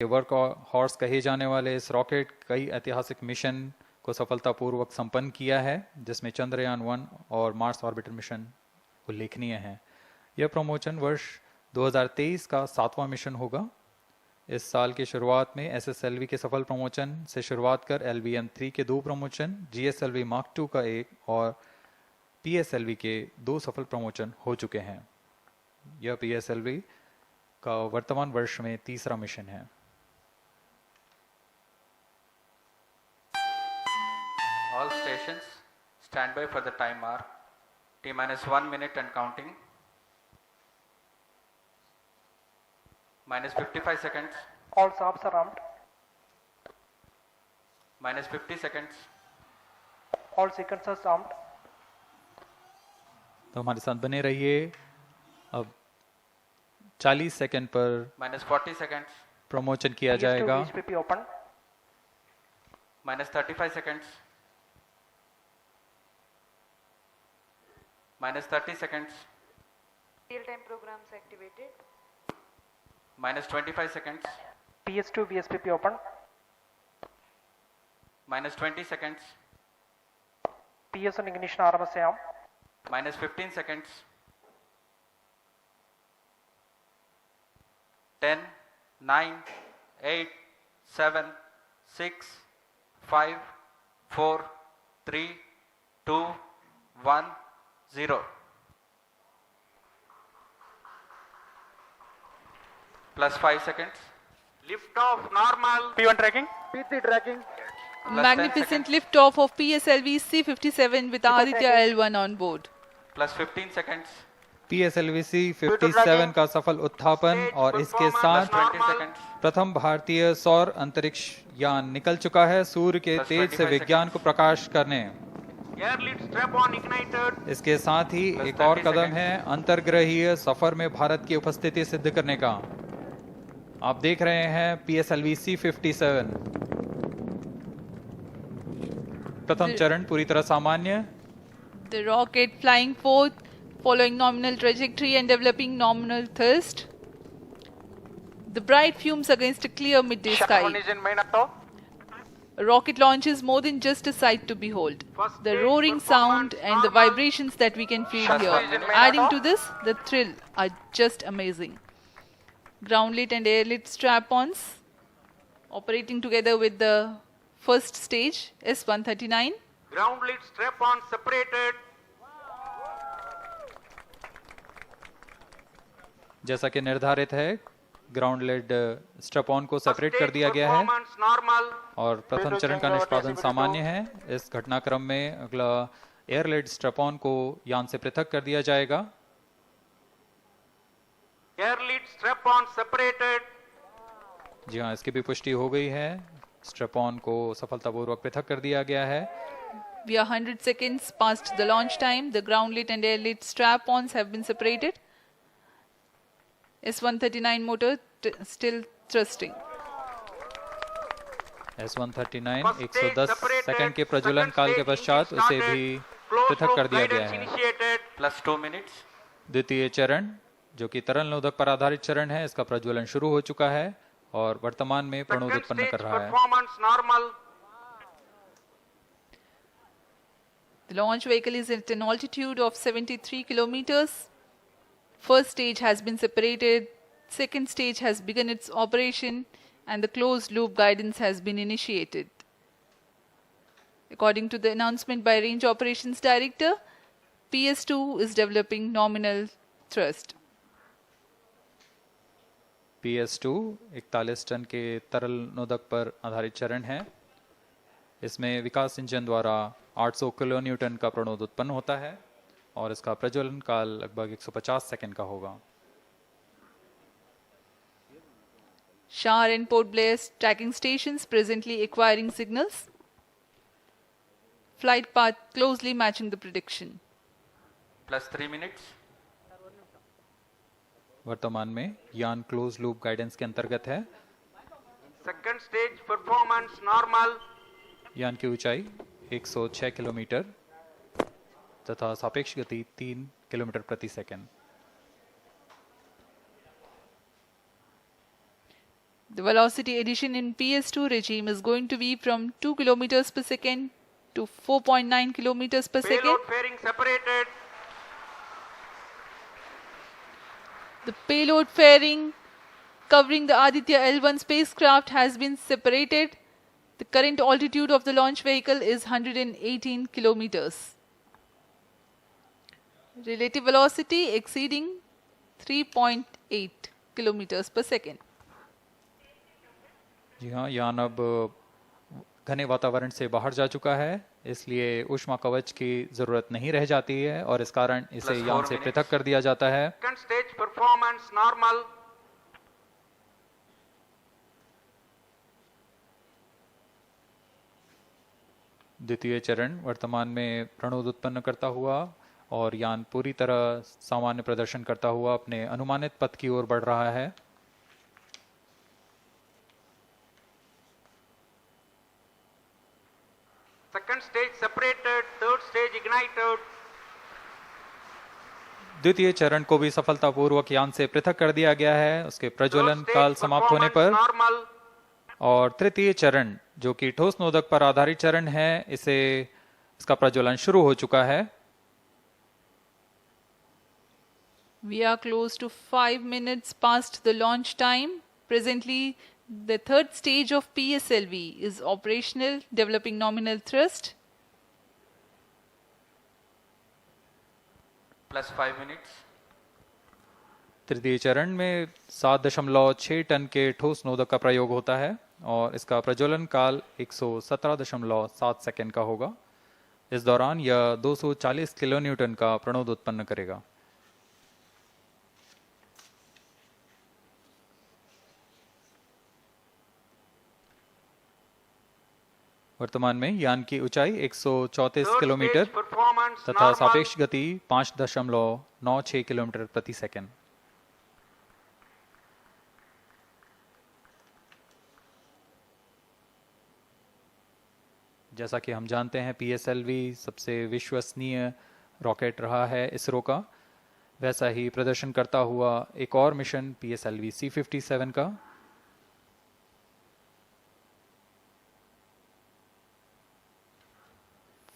Work horse कहे जाने वाले इस रॉकेट कई ऐतिहासिक मिशन को सफलतापूर्वक संपन्न किया है, जिसमें चंद्रयान 1 और मार्स ऑर्बिटर मिशन उल्लेखनीय हैं। यह प्रमोशन वर्ष 2023 का 7वां मिशन होगा। इस साल की शुरुआत में SSLV के सफल प्रमोशन से शुरुआत कर LVM-3 के 2 प्रमोशन, GSLV Mark II का 1 और PSLV के 2 सफल प्रमोशन हो चुके हैं। यह PSLV का वर्तमान वर्ष में 3रा मिशन है। All stations stand by for the time mark. T-1 minute and counting. -55 seconds. All stops are armed. -50 seconds. All sequencers armed. तो हमारे साथ बने रहिए। अब 40 सेकंड पर -40 seconds. प्रमोशन किया जाएगा। VSPP open. -35 seconds. -30 seconds. Real-time programs activated. -25 seconds. PS2 VSPP open. -20 seconds. PS1 ignition RMS arm. -15 seconds. 10, 9, 8, 7, 6, 5, 4, 3, 2, 1, 0. +5 seconds. Lift off normal. P1 tracking. P3 tracking. Magnificent liftoff of PSLV C-57 with Aditya L1 on board. +15 seconds. PSLV C-57 का सफल उत्थापन और इसके साथ 20 seconds. प्रथम भारतीय सौर अंतरिक्ष यान निकल चुका है सूर्य के Plus तेज से 25 विज्ञान को प्रकाश करने। Air lead strap on ignited. इसके साथ ही Plus एक और 30 कदम seconds. है अंतर्ग्रहीय सफर में भारत की उपस्थिति सिद्ध करने का। आप देख रहे हैं PSLV C-57 प्रथम चरण पूरी तरह सामान्य। The rocket flying forth, following nominal trajectory and developing nominal thrust. The bright fumes against a clear midday sky. Ignition main auto. A rocket launch is more than just a sight to behold. The roaring sound and the vibrations that we can feel here. Adding to this, the thrill are just amazing. Ground lit and air lit strap-ons operating together with the first stage S-139. Ground lead strap on separated. जैसा कि निर्धारित है, ground lead strap on को separate कर दिया गया है Performance normal. और प्रथम चरण का निष्पादन सामान्य है। इस घटनाक्रम में अगला एयर लेड स्ट्रैप ऑन को यान से पृथक कर दिया जाएगा। Air lead strap on separated. जी हाँ, इसकी भी पुष्टि हो गई है। स्ट्रैप ऑन को सफलतापूर्वक पृथक कर दिया गया है। We are 100 seconds past the launch time. The ground lit and air lit strap-ons have been separated. S-139 motor still thrusting. S-139 110 second के प्रज्वलन काल के पश्चात उसे भी पृथक कर दिया गया है। Initiated. +2 minutes. द्वितीय चरण जो कि तरल नोदक पर आधारित चरण है, इसका प्रज्वलन शुरू हो चुका है और वर्तमान में प्रणोद Second उत्पन्न stage कर रहा है। performance normal. The launch vehicle is at an altitude of 73 kilometers. First stage has been separated. Second stage has begun its operation and the closed loop guidance has been initiated. According to the announcement by Range Operations Director, PS2 is developing nominal thrust. PS2 41 ton के तरल नोदक पर आधारित चरण है। इसमें विकास engine द्वारा 800 kilo Newton का प्रणोद उत्पन्न होता है और इसका प्रज्वलन काल लगभग 150 सेकंड का होगा। Shar and Port Blair tracking stations presently acquiring signals. Flight path closely matching the prediction. +3 minutes. वर्तमान में यान क्लोज लूप गाइडेंस के अंतर्गत है। Second stage performance normal. यान की ऊंचाई 106 किलोमीटर तथा सापेक्ष गति 3 किलोमीटर प्रति second. The velocity addition in PS2 regime is going to be from 2 kilometers per second to 4.9 kilometers per second. Payload fairing separated. The payload fairing covering the Aditya L1 spacecraft has been separated. The current altitude of the launch vehicle is 118 kilometers. Relative velocity exceeding 3.8 kilometers per second. जी हाँ, यान अब घने वातावरण से बाहर जा चुका है, इसलिए ऊष्मा कवच की जरूरत नहीं रह जाती है और इस कारण इसे Plus यान 4 से minutes. पृथक कर दिया जाता है। Second stage performance normal. द्वितीय चरण वर्तमान में प्रणोद उत्पन्न करता हुआ और यान पूरी तरह सामान्य प्रदर्शन करता हुआ अपने अनुमानित पथ की ओर बढ़ रहा है। Second stage separated. Third stage ignited. द्वितीय चरण को भी सफलतापूर्वक यान से पृथक कर दिया गया है उसके प्रज्वलन Third काल stage समाप्त होने पर। performance normal. और तृतीय चरण जो कि ठोस नोदक पर आधारित चरण है, इसका प्रज्वलन शुरू हो चुका है। We are close to 5 minutes past the launch time. Presently, the third stage of PSLV is operational, developing nominal thrust. Plus 5 minutes. तृतीय चरण में 7.6 टन के ठोस नोदक का प्रयोग होता है और इसका प्रज्वलन काल 117.7 सेकंड का होगा। इस दौरान यह 240 किलोन्यूटन का प्रणोद उत्पन्न करेगा। वर्तमान में यान की ऊंचाई 134 Third किलोमीटर stage performance तथा normal. सापेक्ष गति 5.96 किलोमीटर प्रति सेकंड। जैसा कि हम जानते हैं PSLV सबसे विश्वसनीय रॉकेट रहा है इसरो का, वैसा ही प्रदर्शन करता हुआ एक और मिशन PSLV C57 का।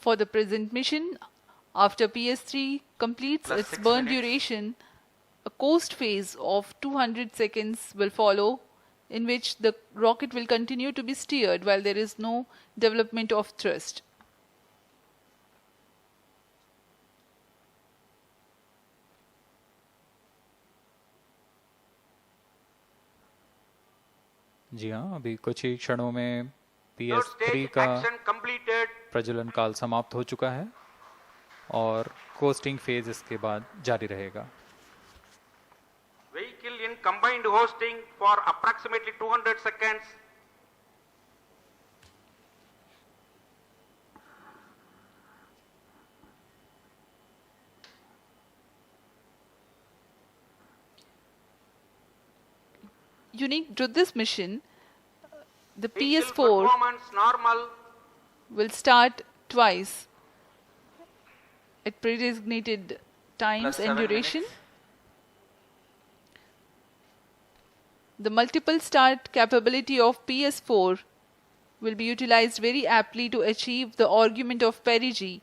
For the present mission, after PS3 completes Plus its 6 burn minutes. duration, a coast phase of 200 seconds will follow, in which the rocket will continue to be steered while there is no development of thrust. जी हाँ, अभी कुछ ही क्षणों में Third PS3 stage का action completed. प्रज्वलन काल समाप्त हो चुका है और कोस्टिंग फेज इसके बाद जारी रहेगा। Vehicle in combined hosting for approximately 200 seconds. Unique to this mission, the Vehicle PS4 performance normal. will start twice at predesignated times Plus and 7 duration. minutes. The multiple start capability of PS4 will be utilized very aptly to achieve the argument of perigee